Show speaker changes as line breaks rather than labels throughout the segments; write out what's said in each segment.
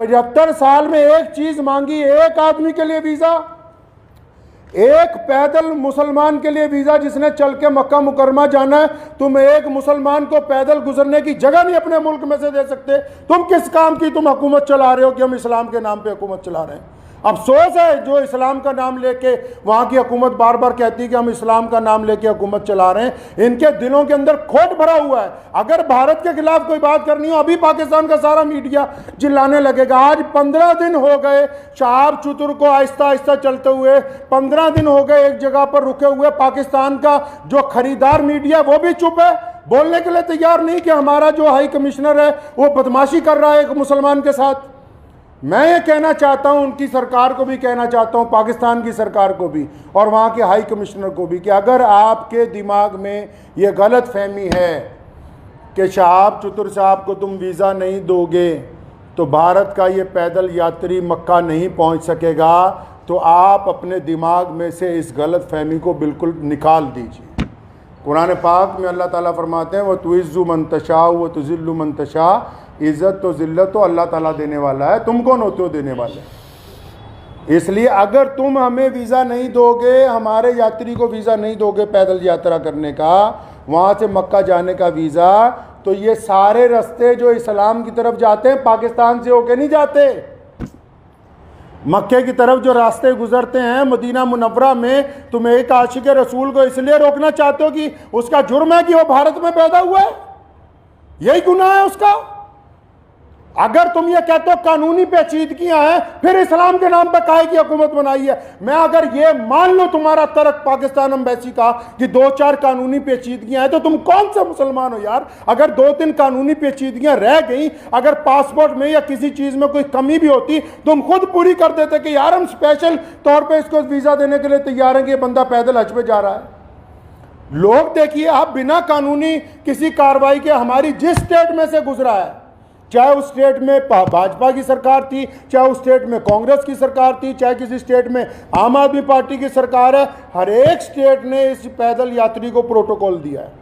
75 साल में एक चीज मांगी, एक आदमी के लिए वीजा, एक पैदल मुसलमान के लिए वीजा जिसने चल के मक्का मुकरमा जाना है। तुम एक मुसलमान को पैदल गुजरने की जगह नहीं अपने मुल्क में से दे सकते। तुम किस काम की तुम हुकूमत चला रहे हो कि हम इस्लाम के नाम पे हुकूमत चला रहे हैं। अफसोस है जो इस्लाम का नाम लेके वहां की हुकूमत बार बार कहती है कि हम इस्लाम का नाम लेके हुकूमत चला रहे हैं। इनके दिलों के अंदर खोट भरा हुआ है। अगर भारत के खिलाफ कोई बात करनी हो, अभी पाकिस्तान का सारा मीडिया चिल्लाने लगेगा। आज 15 दिन हो गए शहाब चतुर को आहिस्ता आहिस्ता चलते हुए, 15 दिन हो गए एक जगह पर रुके हुए। पाकिस्तान का जो खरीदार मीडिया वो भी चुप है, बोलने के लिए तैयार नहीं कि हमारा जो हाई कमिश्नर है वो बदमाशी कर रहा है एक मुसलमान के साथ। मैं ये कहना चाहता हूं, उनकी सरकार को भी कहना चाहता हूं, पाकिस्तान की सरकार को भी और वहां के हाई कमिश्नर को भी, कि अगर आपके दिमाग में ये गलत फहमी है कि शहाब चतुर साहब को तुम वीज़ा नहीं दोगे तो भारत का ये पैदल यात्री मक्का नहीं पहुंच सकेगा, तो आप अपने दिमाग में से इस गलत फहमी को बिल्कुल निकाल दीजिए। कुरान पाक में अल्लाह ताला फरमाते हैं व तुइज़्ज़ु मन तशा व तुज़िल्लु मन तशा, इज़्ज़त तो ज़िल्लत तो अल्लाह ताला देने वाला है, तुम कौन होते हो देने वाले। इसलिए अगर तुम हमें वीज़ा नहीं दोगे, हमारे यात्री को वीज़ा नहीं दोगे पैदल यात्रा करने का, वहाँ से मक्का जाने का वीज़ा, तो ये सारे रास्ते जो इस्लाम की तरफ जाते हैं पाकिस्तान से होके नहीं जाते। मक्के की तरफ जो रास्ते गुजरते हैं मदीना मुनव्वरा में, तुम एक आशिक रसूल को इसलिए रोकना चाहते हो कि उसका जुर्म है कि वो भारत में पैदा हुआ है, यही गुनाह है उसका। अगर तुम ये कहते हो कानूनी पेचीदगियां हैं, फिर इस्लाम के नाम पर काहे की हुकूमत बनाई है। मैं अगर ये मान लो तुम्हारा तर्क पाकिस्तान एम्बेसी का कि 2-4 कानूनी पेचीदगियां हैं, तो तुम कौन सा मुसलमान हो यार। अगर 2-3 कानूनी पेचीदगियां रह गई, अगर पासपोर्ट में या किसी चीज में कोई कमी भी होती, तुम खुद पूरी कर देते कि यार हम स्पेशल तौर पर इसको वीजा देने के लिए तैयार हैं कि ये बंदा पैदल हज पे जा रहा है। लोग देखिए, आप बिना कानूनी किसी कार्रवाई के हमारी जिस स्टेट में से गुजरा है, चाहे उस स्टेट में भाजपा की सरकार थी, चाहे उस स्टेट में कांग्रेस की सरकार थी, चाहे किसी स्टेट में आम आदमी पार्टी की सरकार है, हर एक स्टेट ने इस पैदल यात्री को प्रोटोकॉल दिया है।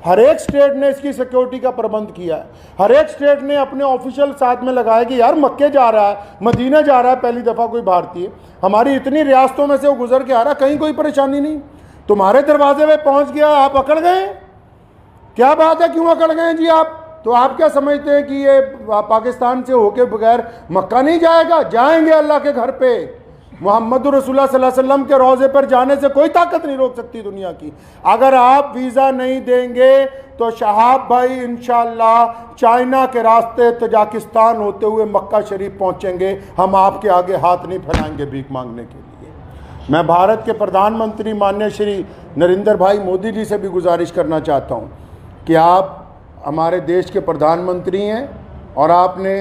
हर एक स्टेट ने इसकी सिक्योरिटी का प्रबंध किया है। हर एक स्टेट ने अपने ऑफिशियल साथ में लगाया कि यार मक्के जा रहा है, मदीना जा रहा है पहली दफ़ा कोई भारतीय, हमारी इतनी रियासतों में से वो गुजर के आ रहा, कहीं कोई परेशानी नहीं। तुम्हारे दरवाजे में पहुँच गया, आप अकड़ गए। क्या बात है, क्यों अकड़ गए जी आप? तो आप क्या समझते हैं कि ये पाकिस्तान से होके बगैर मक्का नहीं जाएगा? जाएंगे अल्लाह के घर पे। मोहम्मद रसूलुल्लाह सल्लल्लाहु अलैहि वसल्लम के रोज़े पर जाने से कोई ताकत नहीं रोक सकती दुनिया की। अगर आप वीज़ा नहीं देंगे तो शहाब भाई इंशाअल्लाह चाइना के रास्ते तजाकिस्तान होते हुए मक्का शरीफ पहुँचेंगे। हम आपके आगे हाथ नहीं फैलाएंगे भीख मांगने के लिए। मैं भारत के प्रधानमंत्री माननीय श्री नरेंद्र भाई मोदी जी से भी गुजारिश करना चाहता हूँ कि आप हमारे देश के प्रधानमंत्री हैं और आपने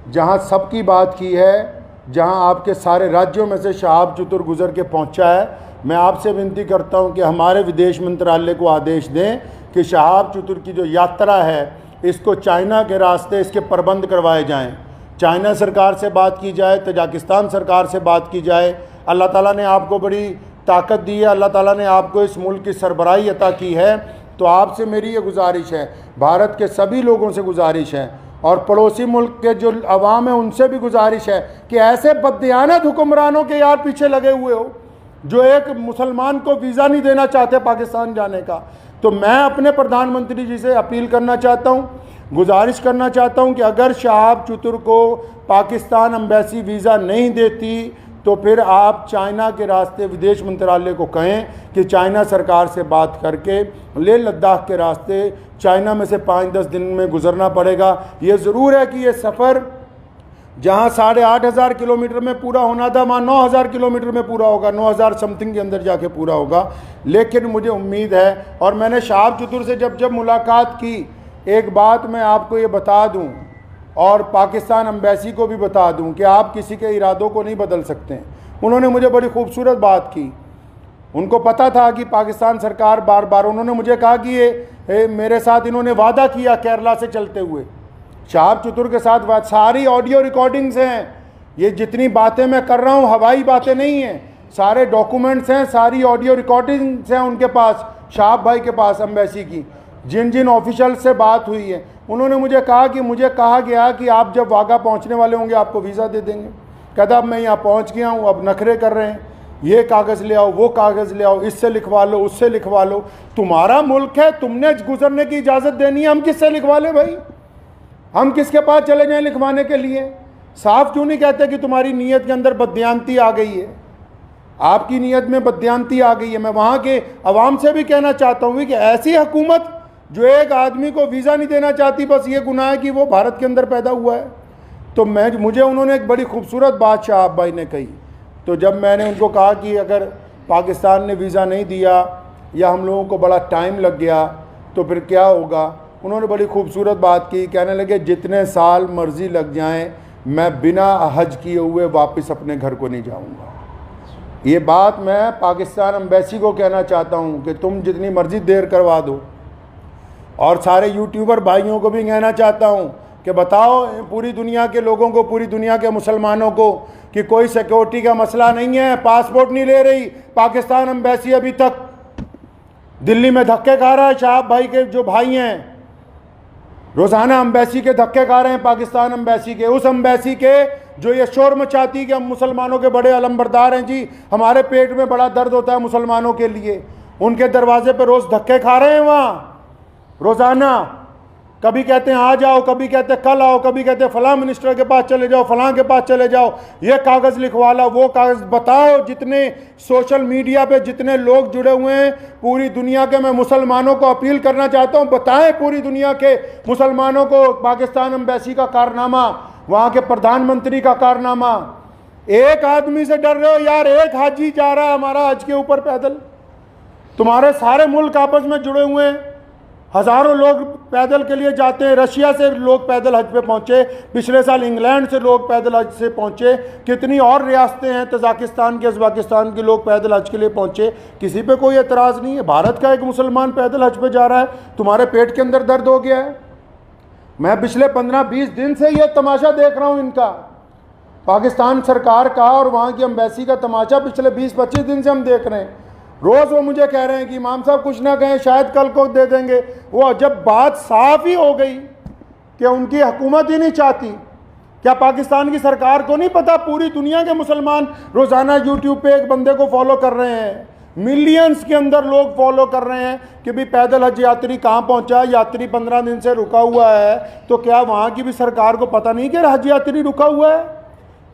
जहां सबकी बात की है, जहां आपके सारे राज्यों में से शहाब चतुर गुजर के पहुंचा है, मैं आपसे विनती करता हूं कि हमारे विदेश मंत्रालय को आदेश दें कि शहाब चतुर की जो यात्रा है इसको चाइना के रास्ते इसके प्रबंध करवाए जाएं। चाइना सरकार से बात की जाए, तजाकिस्तान सरकार से बात की जाए। अल्लाह ताला ने आपको बड़ी ताकत दी है, अल्लाह ताला ने आपको इस मुल्क की सरबराही अता की है। तो आपसे मेरी ये गुजारिश है, भारत के सभी लोगों से गुजारिश है और पड़ोसी मुल्क के जो अवाम है उनसे भी गुजारिश है कि ऐसे बददियानत हुक्मरानों के यार पीछे लगे हुए हो जो एक मुसलमान को वीज़ा नहीं देना चाहते पाकिस्तान जाने का। तो मैं अपने प्रधानमंत्री जी से अपील करना चाहता हूँ, गुजारिश करना चाहता हूँ कि अगर शहाब चतुर को पाकिस्तान एम्बेसी वीज़ा नहीं देती तो फिर आप चाइना के रास्ते विदेश मंत्रालय को कहें कि चाइना सरकार से बात करके लेह लद्दाख के रास्ते चाइना में से 5-10 दिन में गुजरना पड़ेगा। ये ज़रूर है कि ये सफ़र जहाँ 8,500 किलोमीटर में पूरा होना था वहाँ 9,000 किलोमीटर में पूरा होगा, 9,000 समथिंग के अंदर जाके पूरा होगा। लेकिन मुझे उम्मीद है, और मैंने शहाब चतुर से जब मुलाकात की, एक बात मैं आपको ये बता दूँ और पाकिस्तान एम्बेसी को भी बता दूं कि आप किसी के इरादों को नहीं बदल सकते हैं। उन्होंने मुझे बड़ी खूबसूरत बात की। उनको पता था कि पाकिस्तान सरकार बार बार, उन्होंने मुझे कहा कि ये मेरे साथ इन्होंने वादा किया केरला से चलते हुए, शहाब चतुर के साथ सारी ऑडियो रिकॉर्डिंग्स हैं। ये जितनी बातें मैं कर रहा हूँ हवाई बातें नहीं हैं, सारे डॉक्यूमेंट्स हैं, सारी ऑडियो रिकॉर्डिंग्स हैं उनके पास, शहाब भाई के पास एम्बेसी की। जिन जिन ऑफिशियल से बात हुई है उन्होंने मुझे कहा कि मुझे कहा गया कि आप जब वाघा पहुंचने वाले होंगे आपको वीज़ा दे देंगे। कहता अब मैं यहाँ पहुंच गया हूँ, अब नखरे कर रहे हैं, ये कागज़ ले आओ, वो कागज़ ले आओ, इससे लिखवा लो, उससे लिखवा लो। तुम्हारा मुल्क है, तुमने गुजरने की इजाज़त देनी है, हम किससे लिखवा ले भाई? हम किसके पास चले जाएं लिखवाने के लिए? साफ क्यों नहीं कहते कि तुम्हारी नीयत के अंदर बदयांती आ गई है, आपकी नीयत में बदयांती आ गई है। मैं वहाँ के अवाम से भी कहना चाहता हूँ कि ऐसी हुकूमत जो एक आदमी को वीज़ा नहीं देना चाहती, बस ये गुनाह है कि वो भारत के अंदर पैदा हुआ है। तो मुझे उन्होंने एक बड़ी खूबसूरत बात शहाब भाई ने कही। तो जब मैंने उनको कहा कि अगर पाकिस्तान ने वीज़ा नहीं दिया या हम लोगों को बड़ा टाइम लग गया तो फिर क्या होगा, उन्होंने बड़ी खूबसूरत बात की। कहने लगे जितने साल मर्ज़ी लग जाएं, मैं बिना हज किए हुए वापस अपने घर को नहीं जाऊंगा। ये बात मैं पाकिस्तान एम्बेसी को कहना चाहता हूं कि तुम जितनी मर्ज़ी देर करवा दो। और सारे यूट्यूबर भाइयों को भी कहना चाहता हूं कि बताओ पूरी दुनिया के लोगों को, पूरी दुनिया के मुसलमानों को कि कोई सिक्योरिटी का मसला नहीं है, पासपोर्ट नहीं ले रही पाकिस्तान एम्बेसी। अभी तक दिल्ली में धक्के खा रहा है, शहाब भाई के जो भाई हैं रोज़ाना एम्बेसी के धक्के खा रहे हैं, पाकिस्तान एम्बेसी के, उस एम्बेसी के जो ये शोर मचाती कि हम मुसलमानों के बड़े अलमबरदार हैं जी, हमारे पेट में बड़ा दर्द होता है मुसलमानों के लिए। उनके दरवाजे पर रोज़ धक्के खा रहे हैं वहाँ रोज़ाना। कभी कहते हैं आ जाओ, कभी कहते हैं कल आओ, कभी कहते हैं फ़लाँ मिनिस्टर के पास चले जाओ, फ़लाँ के पास चले जाओ, ये कागज़ लिखवा लो, वो कागज़। बताओ जितने सोशल मीडिया पे जितने लोग जुड़े हुए हैं पूरी दुनिया के, मैं मुसलमानों को अपील करना चाहता हूँ, बताएं पूरी दुनिया के मुसलमानों को पाकिस्तान एम्बेसी का कारनामा, वहाँ के प्रधानमंत्री का कारनामा। एक आदमी से डर रहे हो यार, एक हाजी जा रहा है हमारा हज के ऊपर पैदल। तुम्हारे सारे मुल्क आपस में जुड़े हुए हैं, हज़ारों लोग पैदल के लिए जाते हैं। रशिया से लोग पैदल हज पे पहुँचे, पिछले साल इंग्लैंड से लोग पैदल हज से पहुँचे, कितनी और रियासतें हैं, तजाकिस्तान के, उज़्बेकिस्तान के लोग पैदल हज के लिए पहुँचे। किसी पे कोई एतराज़ नहीं है। भारत का एक मुसलमान पैदल हज पे जा रहा है, तुम्हारे पेट के अंदर दर्द हो गया है। मैं पिछले 15-20 दिन से ये तमाशा देख रहा हूँ इनका, पाकिस्तान सरकार का और वहाँ की एम्बेसी का तमाशा पिछले 20-25 दिन से हम देख रहे हैं। रोज़ वो मुझे कह रहे हैं कि इमाम साहब कुछ ना कहें, शायद कल को दे देंगे। वो जब बात साफ ही हो गई कि उनकी हुकूमत ही नहीं चाहती, क्या पाकिस्तान की सरकार को नहीं पता पूरी दुनिया के मुसलमान रोज़ाना यूट्यूब पे एक बंदे को फॉलो कर रहे हैं, मिलियंस के अंदर लोग फॉलो कर रहे हैं कि भी पैदल हज यात्री कहाँ पहुँचा, यात्री 15 दिन से रुका हुआ है। तो क्या वहाँ की भी सरकार को पता नहीं कि हज यात्री रुका हुआ है?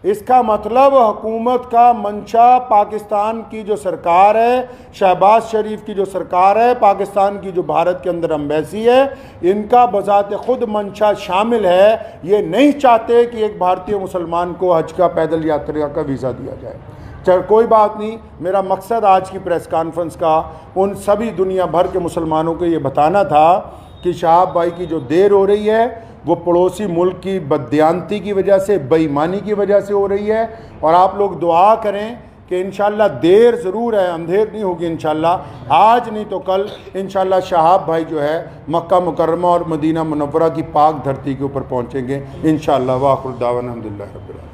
इसका मतलब हुकूमत का मंशा, पाकिस्तान की जो सरकार है, शहबाज शरीफ की जो सरकार है, पाकिस्तान की जो भारत के अंदर एम्बेसी है, इनका बजाते खुद मंशा शामिल है। ये नहीं चाहते कि एक भारतीय मुसलमान को हज का, पैदल यात्रा का वीज़ा दिया जाए। चल कोई बात नहीं, मेरा मकसद आज की प्रेस कॉन्फ्रेंस का उन सभी दुनिया भर के मुसलमानों को ये बताना था कि शहाब भाई की जो देर हो रही है वो पड़ोसी मुल्क की बदयांती की वजह से, बेईमानी की वजह से हो रही है। और आप लोग दुआ करें कि इंशाल्लाह देर ज़रूर है, अंधेर नहीं होगी इंशाल्लाह। आज नहीं तो कल इंशाल्लाह शहाब भाई जो है मक्का मुकर्रमा और मदीना मुनव्वरा की पाक धरती के ऊपर पहुँचेंगे इंशाल्लाह। वाखिर दावाना अल्हम्दुलिल्लाह रब्बिल आलमीन।